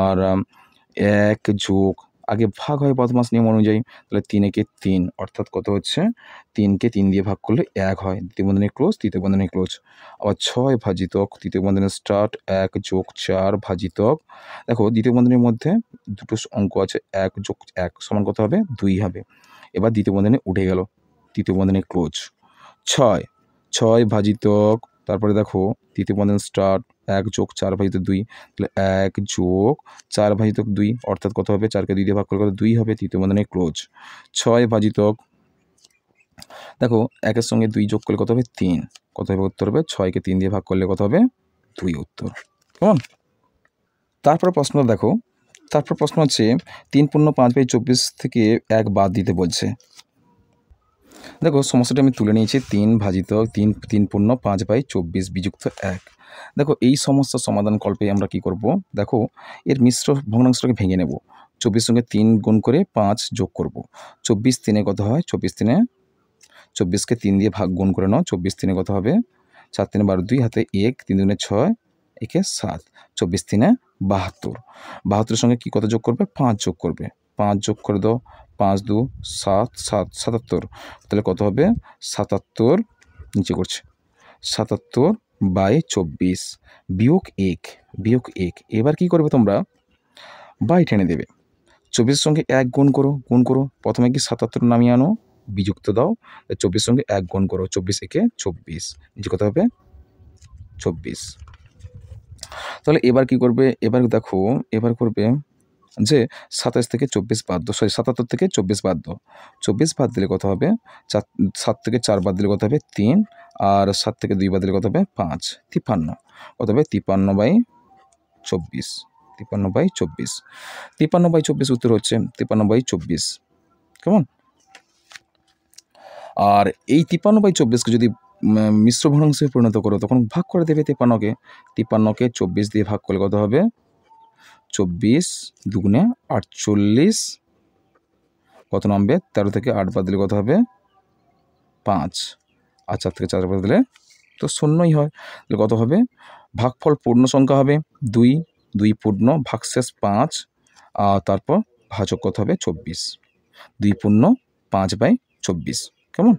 আর 1 যোগ আগে ভাগ হয় বদমাস নিয়ম অনুযায়ী, তাহলে 3-একে 3 অর্থাৎ কত হচ্ছে 3কে 3 দিয়ে ভাগ করলে 1 হয়, দ্বিতীয় বন্ধনী ক্লোজ তৃতীয় বন্ধনী ক্লোজ। আবার 6 ভাজিতক তৃতীয় বন্ধনী স্টার্ট 1 যোগ 4 ভাজিতক। দেখো দ্বিতীয় বন্ধনীর মধ্যে দুটো অঙ্ক আছে, 1 যোগ 1 সমান কত হবে 2 হবে। এবার দ্বিতীয় বন্ধনী উঠে গেল, তৃতীয় বন্ধনী ক্লোজ। 6 ভাজিতক তারপরে দেখো তৃতীয় বন্ধনী স্টার্ট 1 যোগ 4 ভাজিতক 2, তাহলে 1 যোগ 4 ভাজিতক 2 অর্থাৎ কত হবে 4কে 2 দিয়ে ভাগ করলে কত 2 হবে, তৃতীয় বন্ধনী ক্লোজ। 6 ভাজিতক দেখো 1-এর সঙ্গে 2 যোগ করলে কত হবে 3, কত হবে উত্তর হবে 6কে 3 দিয়ে ভাগ করলে কত হবে 2 উত্তর। কেমন? তারপর প্রশ্নটা দেখো, তারপর প্রশ্ন হচ্ছে 3 পূর্ণ 5/24 থেকে 1 বাদ দিতে বলছে। দেখো সমস্যাটা আমি তুলে নিয়েছি 3 ভাজিত 3 পূর্ণ 5/24 বিযুক্ত 1। দেখো এই সমস্যার সমাধান কল্পে আমরা কি করব, দেখো এর মিশ্র ভগ্নাংশটাকে ভেঙে নেব, 24 সঙ্গে 3 গুণ করে 5 যোগ করব। 24 3-এ কত হয় 24কে 3 দিয়ে ভাগ গুণ করে নাও, 24 3-এ কত হবে 4 3 12 2 হাতে 1 3 2 6 1 7, 24 3 72। 72-এর সঙ্গে কি কত যোগ করবে 5 যোগ করবে, 5 যোগ করে দাও 5 2 7 7 77, তাহলে কত হবে 77 নিচে করছে 77/24 বিয়োগ 1। এবার কি করবে তোমরা বাই টেনে দেবে, 24-এর সঙ্গে 1 গুণ করো প্রথমে কি 77 নামিয়ে আনো বিযুক্ত দাও, 24-এর সঙ্গে 1 গুণ করো 24 একে 24 নিচে কত হবে 24। তাহলে এবার কি করবে, এবার দেখো এবার করবে যে 27 থেকে 24 বাদ দাও, 77 থেকে 24 বাদ দাও, 24 বাদ দিলে কত হবে 7 থেকে 4 বাদ দিলে কত হবে 3 আর 7 থেকে 2 বাদ দিলে কত হবে 5, 53 কত হবে 53/24 53/24 53/24 উত্তর হচ্ছে 53/24। কেমন? আর এই 53/24কে যদি মিশ্র ভগ্নাংশে পরিণত করো তখন ভাগ করে দেবে 53কে 24 দিয়ে ভাগ করলে কত হবে 24 দুগুণে 48, কত নামবে 13 থেকে 8 বাদ দিলে কত হবে 5 আর 4 থেকে 4 বাদ দিলে তো শূন্যই হয়, তাহলে কত হবে ভাগফল পূর্ণ সংখ্যা হবে 2 পূর্ণ ভাগশেষ 5 আর তারপর ভাজক কত হবে 24, 2 পূর্ণ 5/24। কেমন?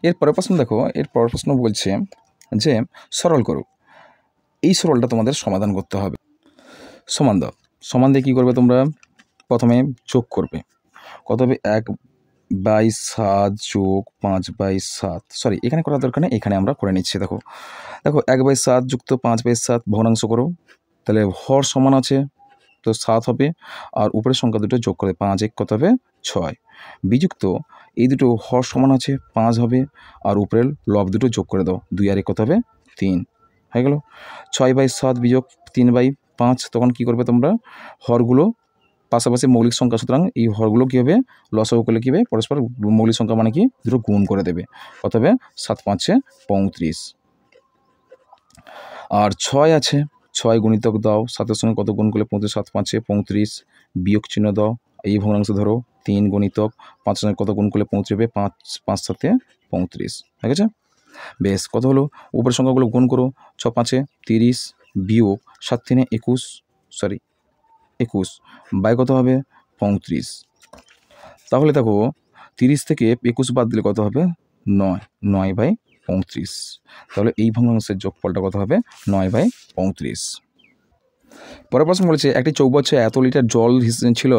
এর পরের প্রশ্ন দেখো, এর পরের প্রশ্ন বলছে যে সরল করো, এই সরলটা তোমাদের সমাধান করতে হবে। সমান দাও, সমান দিয়ে কী করবে তোমরা প্রথমে যোগ করবে, কত হবে 1/7 যোগ 5/7, সরি এখানে করার দরকার নেই, এখানে আমরা করে নিচ্ছি। দেখো 1/7 যুক্ত 5/7 ভগ্নাংশ করো, তাহলে হর সমান আছে তো 7 হবে আর উপরের সংখ্যা দুটো যোগ করে 5 1 কত হবে 6 বিযুক্ত এই দুটো হর সমান আছে 5 হবে আর উপরের লব দুটো যোগ করে দাও, 2 আর 1 কত হবে 3 হয়ে গেল। 6/7 বিয়োগ 3/5, তখন কি করবে তোমরা হরগুলো পাশাপাশি মৌলিক সংখ্যা, সুতরাং এই হরগুলো কী হবে লসাগু করলে কী হবে পরস্পর মৌলিক সংখ্যা মানে কি দুটো গুণ করে দেবে, কত হবে 7 5 35। আর 6 আছে 6 গুণিতক দাও, 7-এর সঙ্গে কত গুণ করলে 35, 7 5 35 বিয়োগ চিহ্ন দাও, এই ভগ্নাংশ ধরো 3 গুণিতক 5-এর সঙ্গে কত গুণ করলে 35 হবে 5 5 7 35, ঠিক আছে বেশ। কত হলো উপরের সংখ্যাগুলো গুণ করো, 6 5 30 বিয়োগ 7 3 21, সরি 21 বাই কত হবে 35। তাহলে দেখো 30 থেকে 21 বাদ দিলে কত হবে? 9, 9/35। তাহলে এই ভগ্নাংশের যোগফলটা কত হবে? 9/35। পরের প্রশ্ন বলেছে একটি চৌবাচ্চায় এত লিটার জল ছিল,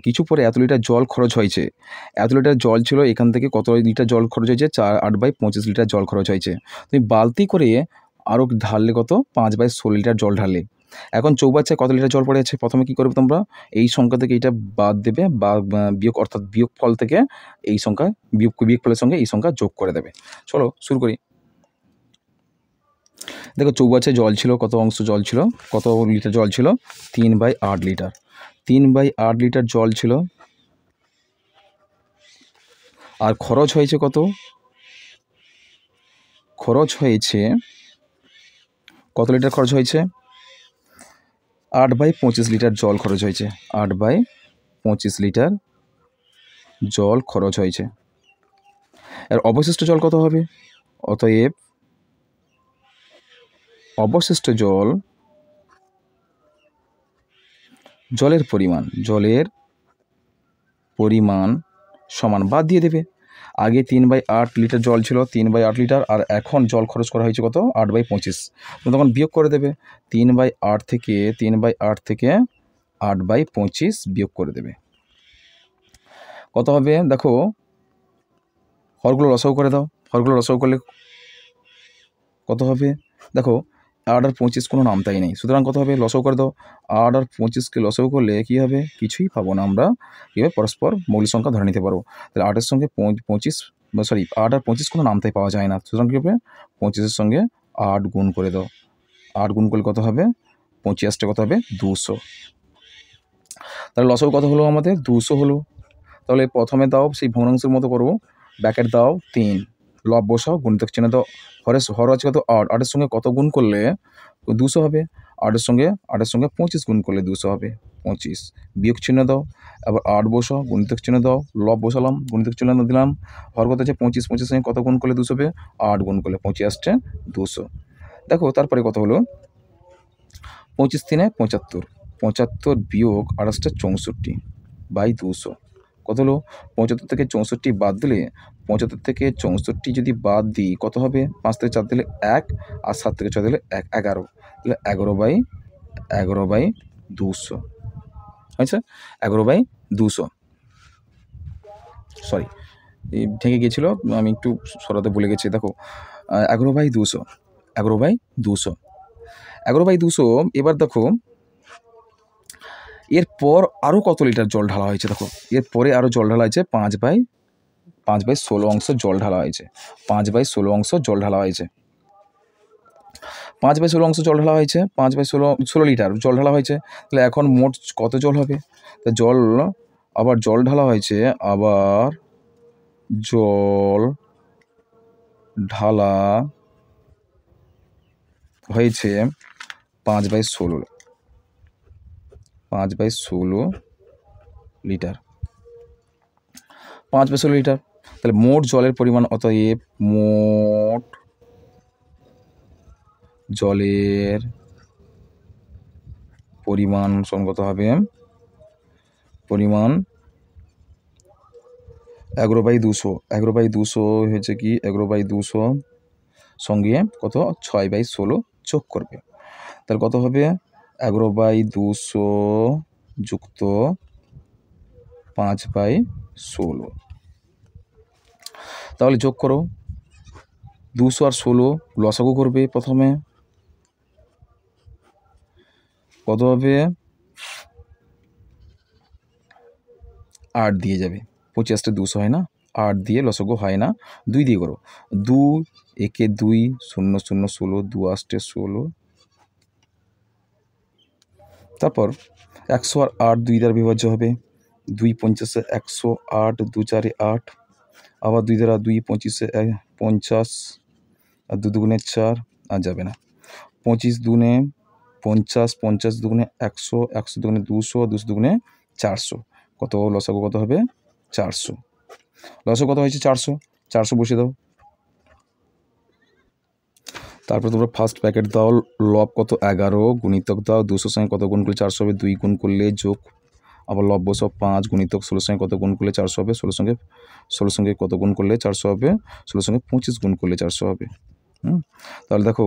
কিছু পরে এত লিটার জল খরচ হয়েছে। এত লিটার জল ছিল, এখান থেকে কত লিটার জল খরচ হয়েছে? 8/25 লিটার জল খরচ হয়েছে। তুমি বালতি করে আরও ঢাললে কত? 5/16 লিটার জল ঢাললে। এখন চৌবাচ্চায় কত লিটার জল পড়ে আছে? প্রথমে কী করবে তোমরা? এই সংখ্যা থেকে এইটা বাদ দেবে বা বিয়োগ, অর্থাৎ বিয়োগফল থেকে এই সংখ্যা বিয়োগফলের সঙ্গে এই সংখ্যা যোগ করে দেবে। চলো শুরু করি। দেখো চৌবাচ্চায় জল ছিল, কত অংশ জল ছিল? কত লিটার জল ছিল? 3/8 লিটার। 3/8 লিটার জল ছিল। আর খরচ হয়েছে কত? খরচ হয়েছে কত লিটার খরচ হয়েছে? 8/25 লিটার জল খরচ হয়েছে। 8/25 লিটার জল খরচ হয়েছে। আর অবশিষ্ট জল কত হবে? অতএব অবশিষ্ট জলের পরিমাণ সমান, বাদ দিয়ে দেবে। আগে 3/8 লিটার জল ছিল, 3/8 লিটার, আর এখন জল খরচ করা হয়েছে কত? 8/25। তুমি তখন বিয়োগ করে দেবে। 3/8 থেকে 8/25 বিয়োগ করে দেবে। কত হবে? দেখো হরগুলো লসাগু করে দাও। হরগুলো লসাগু করলে কত হবে? দেখো 8 আর 25 কোনো নামতাই নেই, সুতরাং কত হবে? লসাগু করে দাও। 8 আর 25কে লসাগু করলে কী হবে? কিছুই পাবো না আমরা। কীভাবে? পরস্পর মৌলিক সংখ্যা ধরে নিতে পারবো। তাহলে 8 এর সঙ্গে 8 আর 25 কোনো নামতাই পাওয়া যায় না, সুতরাং কী হবে? 25-এর সঙ্গে 8 গুণ করে দাও। 8 গুণ করলে কত হবে? 25টা কত হবে? 200। তাহলে লসাগু কত হলো আমাদের? 200 হলো। তাহলে প্রথমে দাও সেই ভগ্নাংশের মতো করবো। ব্র্যাকেট দাও 3, লব বসাও, গুণিতক চিহ্ন দাও। হর আছে কত? 8। 8-এর সঙ্গে কত গুণ করলে 200 হবে? 8-এর সঙ্গে 25 গুণ করলে 200 হবে। 25 বিয়োগ চিহ্ন দাও, আবার 8 বসাও, গুণিতক চিহ্ন দাও, লব বসালাম, গুণিতক চিহ্ন দিলাম। হর কত আছে? 25। 25-এর সঙ্গে কত গুণ করলে 200 হবে? 8 গুণ করলে 25 আসছে 200। দেখো তারপরে কত হলো? 25×3 = 75। 75 বিয়োগ 28/64/200 কত হলো? 75 থেকে 64 বাদ দিলে, 75 থেকে 64 যদি বাদ দিই কত হবে? 5 থেকে 4 দিলে 1, আর 7 থেকে 6 দিলে 1, 11। তাহলে 11/200 আচ্ছা, 11/200। সরি, ঢেকে গিয়েছিল, আমি একটু সরাতে ভুলে গেছি। দেখো 11/200, 11/200, 11/200। এবার দেখো এরপর আরও কত লিটার জল ঢালা হয়েছে? দেখো এরপরে আরও জল ঢালা হয়েছে 5/16 অংশ জল ঢালা হয়েছে। 5/16 অংশ জল ঢালা হয়েছে। 5/16 অংশ জল ঢালা হয়েছে। 5/16 লিটার জল ঢালা হয়েছে। তাহলে এখন মোট কত জল হবে? তা জল ঢালা হয়েছে, আবার জল ঢালা হয়েছে 5/16 লিটার। 5/16 লিটার। তাহলে মোট জলের পরিমাণ, অতএব মোট জলের পরিমাণ সঙ্গত হবে পরিমাণ 11/200। 11/200 হয়েছে কি? 11/200 সঙ্গে কত? 6/16 যোগ করবে। তাহলে কত হবে? 11/200 যুক্ত 5/16। তাহলে যোগ করো। 200 আর 16 লসাগু করবে প্রথমে। কত হবে? 8 দিয়ে যাবে। 25টা 200 হয় না, 8 দিয়ে লসাগু হয় না, 2 দিয়ে করো। 2 একে 2, 0 0 16, 2 8 16। তারপর 100 আর 8 2 দ্বারা বিভাজ্য হবে। 2 50 100, 8 2 4 8, আবার 2 দ্বারা 2 25 50, আর 2 দুগুণে 4, আর যাবে না। 25 দুগুণে 50, 50 দুগুণে 100, 100 দুগুণে 200, 200 দুগুণে 400। কত লসাগু কত হবে? 400। লসাগু কত হয়েছে? 400। 400 বসিয়ে দাও। তারপর তোমরা ফার্স্ট প্যাকেট দাও, লব কত? 11, গুণিতক দাও 200 সঙ্গে কত গুণ করলে 400 হবে? 2 গুণ করলে যোগ আবার লব্য 5 গুণিতক 16 সঙ্গে কত গুণ করলে 400 হবে, 16 সঙ্গে কত গুণ করলে 400 হবে, 16 সঙ্গে 25 গুণ করলে 400 হবে। তাহলে দেখো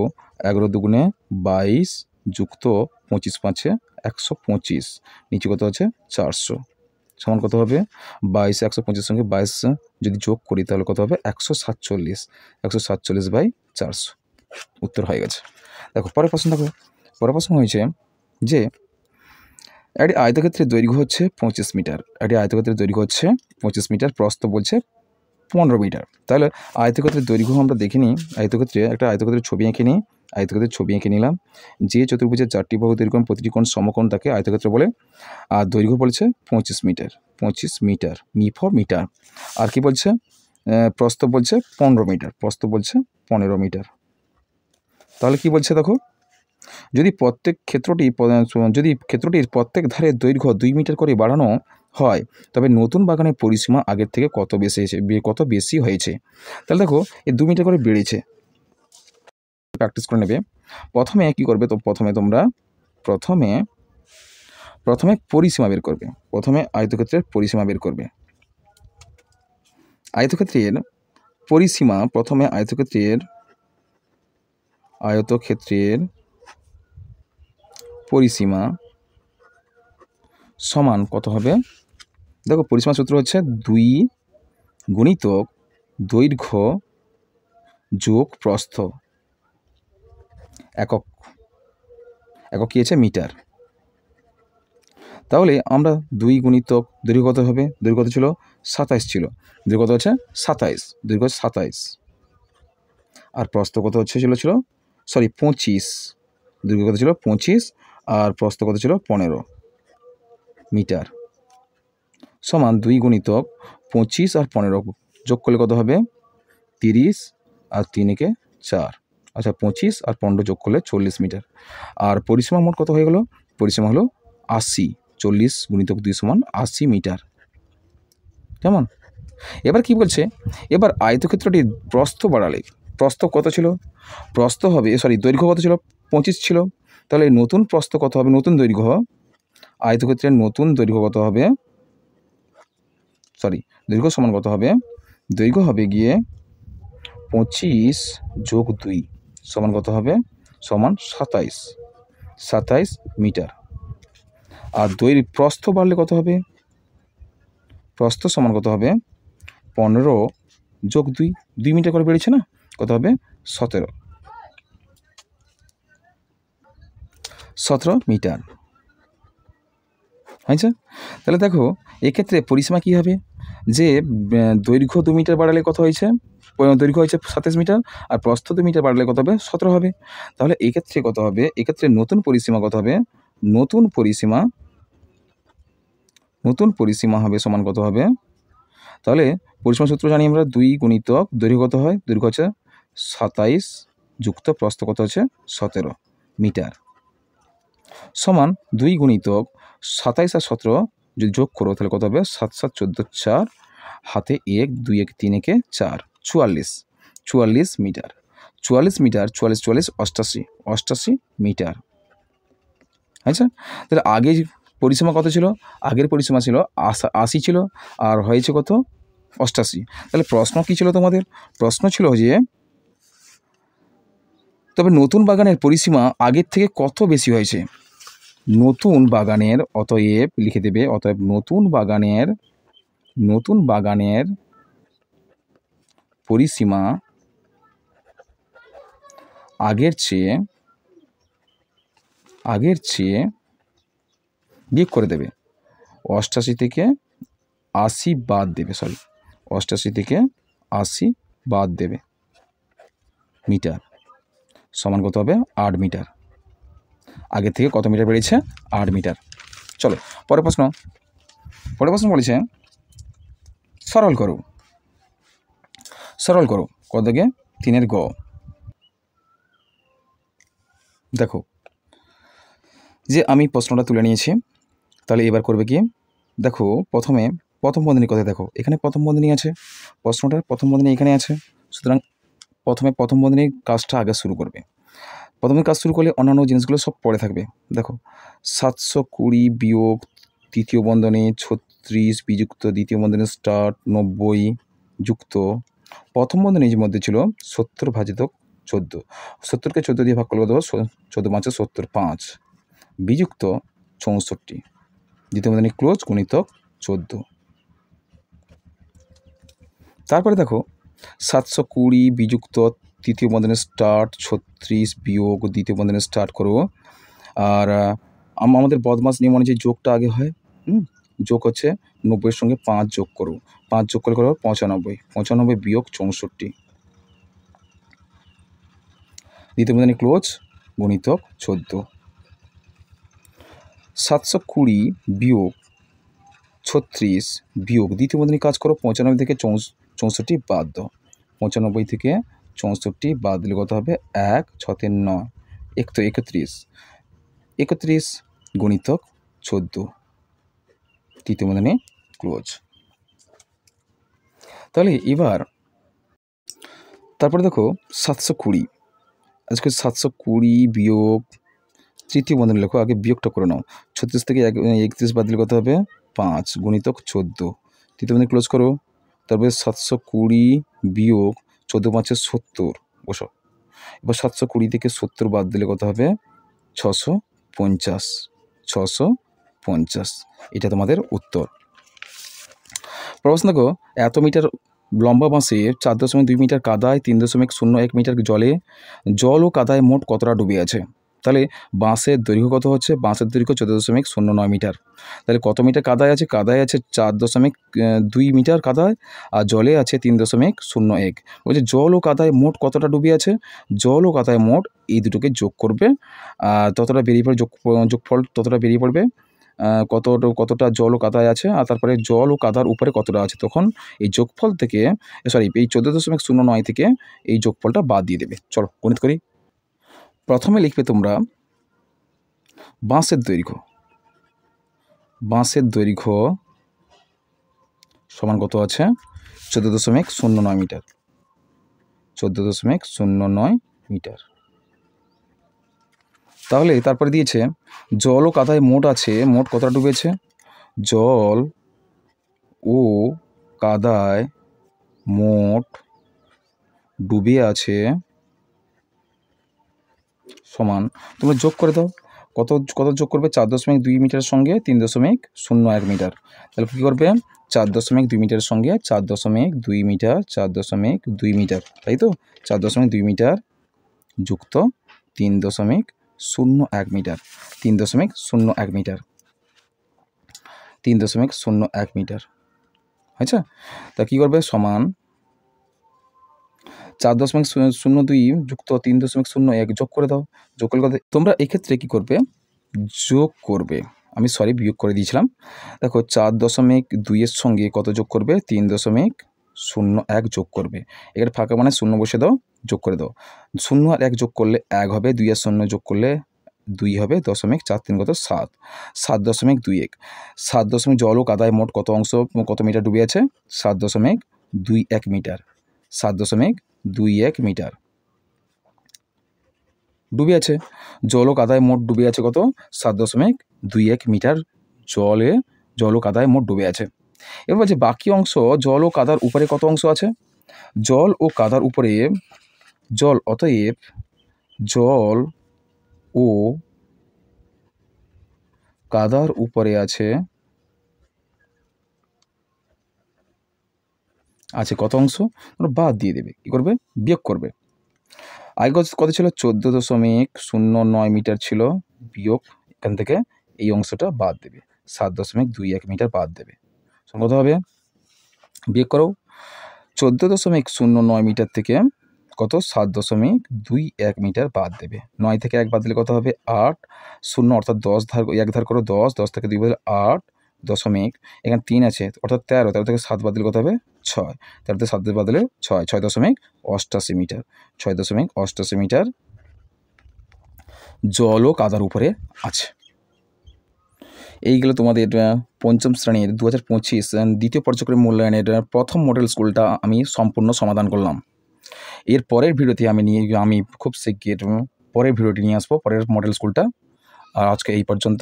11 দুগুণে 22 যুক্ত 25 5-এ 125, নিচে কত আছে 400, সমান কত হবে 22 125 সঙ্গে 22 যদি যোগ করি তাহলে কত হবে 147, 147/400, উত্তর হয়ে গেছে। দেখো পরের প্রশ্ন, দেখো পরের প্রশ্ন হয়েছে যে একটি আয়তক্ষেত্রের দৈর্ঘ্য হচ্ছে 25 মিটার, একটি আয়তক্ষেত্রের দৈর্ঘ্য হচ্ছে 25 মিটার, প্রস্থ বলছে 15 মিটার। তাহলে আয়তক্ষেত্রের দৈর্ঘ্য আমরা দেখে নিই, একটা আয়তক্ষেত্রের ছবি এঁকে নিই, আয়তক্ষেত্রের ছবি এঁকে নিলাম। যে চতুর্ভুজের 4টি বাহু দৈর্ঘ্য প্রতিটি কোণ সমকোণ তাকে আয়তক্ষেত্র বলে। আর দৈর্ঘ্য বলছে 25 মিটার, 25 মিটার, মিটার। আর কি বলছে, প্রস্থ বলছে 15 মিটার, প্রস্থ বলছে 15 মিটার। তাহলে কি বলছে দেখো, যদি ক্ষেত্রটির প্রত্যেক ধারের দৈর্ঘ্য 2 মিটার করে বাড়ানো হয় তবে নতুন বাগানের পরিসীমা আগের থেকে কত বেশি হয়েছে। তাহলে দেখো এই 2 মিটার করে বেড়েছে, প্র্যাকটিস করে নেবে। প্রথমে কি করবে, তো প্রথমে পরিসীমা বের করবে, প্রথমে আয়তক্ষেত্রের পরিসীমা বের করবে। আয়তক্ষেত্রের পরিসীমা, প্রথমে আয়তক্ষেত্রের পরিসীমা সমান কত হবে, দেখো পরিসীমা সূত্র হচ্ছে 2 গুণিতক দৈর্ঘ্য যোগ প্রস্থ, একক কি আছে মিটার। তাহলে আমরা 2 গুণিতক দৈর্ঘ্য কত হবে, দৈর্ঘ্য কত ছিল 27 ছিল, দৈর্ঘ্য কত আছে 27, দৈর্ঘ্য 27, আর প্রস্থ কত ছিল 25, দৈর্ঘ্য কত ছিল 25 আর প্রস্থ কত ছিল 15 মিটার, সমান 2 গুণিতক 25 আর 15 যোগ করলে কত হবে 30 আর 3 একে 4, আচ্ছা 25 আর 15 যোগ করলে 40 মিটার। আর পরিসীমা মোট কত হয়ে গেল, পরিসীমা হলো 80, 40 গুণিতক 2 সমান 80 মিটার। কেমন? এবার কি বলছে, এবার আয়তক্ষেত্রটির প্রস্থ বাড়ালে, প্রস্থ কত ছিল, দৈর্ঘ্য কত ছিল 25 ছিল, তাহলে নতুন প্রস্থ কত হবে, নতুন দৈর্ঘ্য, আয়তক্ষেত্রের নতুন দৈর্ঘ্য কত হবে, দৈর্ঘ্য সমান কত হবে, দৈর্ঘ্য হবে গিয়ে 25 যোগ 2 সমান কত হবে, সমান 27 মিটার। আর প্রস্থ বাড়লে কত হবে, প্রস্থ সমান কত হবে 15 যোগ 2 মিটার করে বেড়েছে না, কত হবে 17 মিটার। আচ্ছা তাহলে দেখো এক্ষেত্রে পরিসীমা কী হবে, যে দৈর্ঘ্য 2 মিটার বাড়ালে কত হয়েছে, দৈর্ঘ্য হয়েছে 27 মিটার আর প্রস্থ 2 মিটার বাড়ালে কত হবে 17 হবে। তাহলে এক্ষেত্রে কত হবে, এক্ষেত্রে নতুন পরিসীমা কত হবে, নতুন পরিসীমা হবে সমান কত হবে, তাহলে পরিসীমা সূত্র জানি আমরা, 2 গুণিতক দৈর্ঘ্য কত হয়, দৈর্ঘ্য হচ্ছে 27 যুক্ত প্রস্থ কত হচ্ছে 17 মিটার, সমান 2 গুণিতক 27 আর 17 যদি যোগ করো তাহলে কত হবে 7 7 14 4, হাতে 1 2 1 3 1 4, 44 মিটার, 44 মিটার, 44 44 88 মিটার। আচ্ছা তাহলে আগে পরিসীমা কত ছিল, আগের পরিসীমা ছিল 80 ছিল আর হয়েছে কত 88। তাহলে প্রশ্ন কী ছিল তোমাদের, প্রশ্ন ছিল যে তবে নতুন বাগানের পরিসীমা আগের থেকে কত বেশি হয়েছে, নতুন বাগানের, অতএব লিখে দেবে, অতএব নতুন বাগানের পরিসীমা আগের চেয়ে বিয়োগ করে দেবে, 88 থেকে 80 বাদ দেবে, 88 থেকে 80 বাদ দেবে মিটার, সমান কত হবে 8 মিটার। আগের থেকে কত মিটার বেড়েছে 8 মিটার। চলো পরের প্রশ্ন বলেছে সরল করো কত থেকে 3 গ। দেখো যে আমি প্রশ্নটা তুলে নিয়েছি, তাহলে এবার করবে কি, দেখো প্রথম বন্ধনী কথা, দেখো এখানে প্রথম বন্ধনী আছে, প্রশ্নটার প্রথম বন্ধনী এখানে আছে, সুতরাং প্রথমে প্রথম বন্ধনীর কাজটা আগে শুরু করবে। প্রথমে কাজ শুরু করলে অন্যান্য জিনিসগুলো সব পড়ে থাকবে। দেখো 720 বিয়োগ তৃতীয় বন্ধনী 36 বিযুক্ত দ্বিতীয় বন্ধনী স্টার্ট 90 যুক্ত প্রথম বন্ধনীর মধ্যে ছিল 70 ভাজিত 14, 70কে 14 দিয়ে ভাগ করলে কত? 14 5 70, 5 বিযুক্ত 64 দ্বিতীয় বন্ধনী ক্লোজ গুণিতক 14। তারপরে দেখো 720 বিযুক্ত তৃতীয় বন্ধনী স্টার্ট 36 বিয়োগ দ্বিতীয় বন্ধনী স্টার্ট করো। আর আমাদের বদমাস নিয়ম অনুযায়ী যোগটা আগে হয়। যোগ হচ্ছে 90-এর সঙ্গে 5 যোগ করো, 5 যোগ করলে করো 95, 95 বিয়োগ 64 দ্বিতীয় বন্ধনী ক্লোজ গুণিতক 14। 720 বিয়োগ 36 বিয়োগ দ্বিতীয় বন্ধনী কাজ করো, 95 থেকে 64 বাদ দাও, 95 থেকে 64 বাদ দিলে কত হবে? 1 6 3 9 31, 31 গুণিতক 14 তৃতীয় বন্ধনী ক্লোজ। তাহলে এবার তারপরে দেখো 720, আজকে 720 বিয়োগ তৃতীয় বন্ধনী লেখো, আগে বিয়োগটা করে নাও। 36 থেকে 31 বাদ দিলে কত হবে? 5 গুণিতক 14 তৃতীয় বন্ধনী ক্লোজ করো। তারপরে 720 বিয়োগ 14 5 70 বসো। এবার 720 থেকে 70 বাদ দিলে কত হবে? 650, 650 এটা তোমাদের উত্তর। প্রশ্ন দেখো, এত মিটার লম্বা বাঁশে 4.2 মিটার কাদায় 3.01 মিটার জল ও কাদায় মোট কতটা ডুবে আছে? তাহলে বাঁশের দৈর্ঘ্য কত হচ্ছে? বাঁশের দৈর্ঘ্য 14.09 মিটার। তাহলে কত মিটার কাদায় আছে? কাদায় আছে 4.2 মিটার কাদায়, আর জলে আছে 3.01। বলছে জল ও কাদায় মোট কতটা ডুবে আছে? জল ও কাদায় মোট এই দুটোকে যোগ করবে, ততটা বেরিয়ে পড়বে, যোগফল ততটা বেরিয়ে পড়বে, কতটা জল ও কাদায় আছে, আর তারপরে জল ও কাদার উপরে কতটা আছে। তখন এই যোগফল থেকে এই 14.09 থেকে এই যোগফলটা বাদ দিয়ে দেবে। চলো গণিত করি। প্রথমে লিখবে তোমরা বাঁশের দৈর্ঘ্য সমান কত আছে? 14.09 মিটার, 14.09 মিটার। তাহলে তারপরে দিয়েছে জল ও কাদায় মোট আছে, মোট কতটা ডুবেছে? জল ও কাদায় মোট ডুবে আছে সমান, তোমরা যোগ করে দাও। কত যোগ করবে? 4.2 মিটারের সঙ্গে 3.01 মিটার। তাহলে কী করবে? 4.2 মিটারের সঙ্গে 4.2 মিটার, 4.2 মিটার, তাই তো? 4.2 মিটার যুক্ত 3.01 মিটার, 3.01 মিটার, 3.01 মিটার। আচ্ছা, তা কী করবে? সমান 4.02 যুক্ত 3.01 যোগ করে দাও। যোগ করলে তোমরা এক্ষেত্রে কী করবে? যোগ করবে, আমি বিয়োগ করে দিয়েছিলাম। দেখো 4.2-এর সঙ্গে কত যোগ করবে? 3.01 যোগ করবে। এখানে ফাঁকা মানে শূন্য বসে দাও, যোগ করে দাও। 0 আর 1 যোগ করলে 1 হবে, 2 আর 0 যোগ করলে 2 হবে, 0.43 কত? 7, 7.21। 7 জল ও কাদায় মোট কত মিটার ডুবে আছে? 7.21 মিটার, 7.21 মিটার ডুবে আছে। জল ও কাদায় মোট ডুবে আছে কত? 7.21 মিটার জল ও কাদায় মোট ডুবে আছে। এবার বলছে বাকি অংশ জল ও কাদার উপরে কত অংশ আছে? জল ও কাদার উপরে অতএব জল ও কাদার উপরে আছে কত অংশ? বাদ দিয়ে দেবে। কী করবে? বিয়োগ করবে। আগে কত ছিল? 14.09 মিটার ছিল, বিয়োগ এখান থেকে এই অংশটা বাদ দেবে, 7.21 মিটার বাদ দেবে। কত হবে? বিয়োগ করো। 14.09 মিটার থেকে কত? 7.21 মিটার বাদ দেবে। 9 থেকে 1 বাদ দিলে কত হবে? 8, 0 অর্থাৎ 1 ধার করো 10 থেকে 2 বদলে 8 দশমিক, এখানে 3 আছে অর্থাৎ 13 থেকে 7 বাদ দিলে কত হবে? 6, 13 থেকে 7 বাদ দিলে 6.88 মিটার, 6.88 মিটার জল ও কাদার উপরে আছে। এইগুলো তোমাদের পঞ্চম শ্রেণীর 2025 দ্বিতীয় পর্যায়ক্রম মূল্যায়নের প্রথম মডেল স্কুলটা আমি সম্পূর্ণ সমাধান করলাম। এর পরের ভিডিওতে আমি খুব শিগগির পরের ভিডিওটি নিয়ে আসবো, পরের মডেল স্কুলটা। আর আজকে এই পর্যন্ত।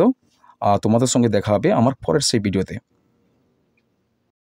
তোমাদের সঙ্গে দেখা হবে আমার পরের সেই ভিডিওতে।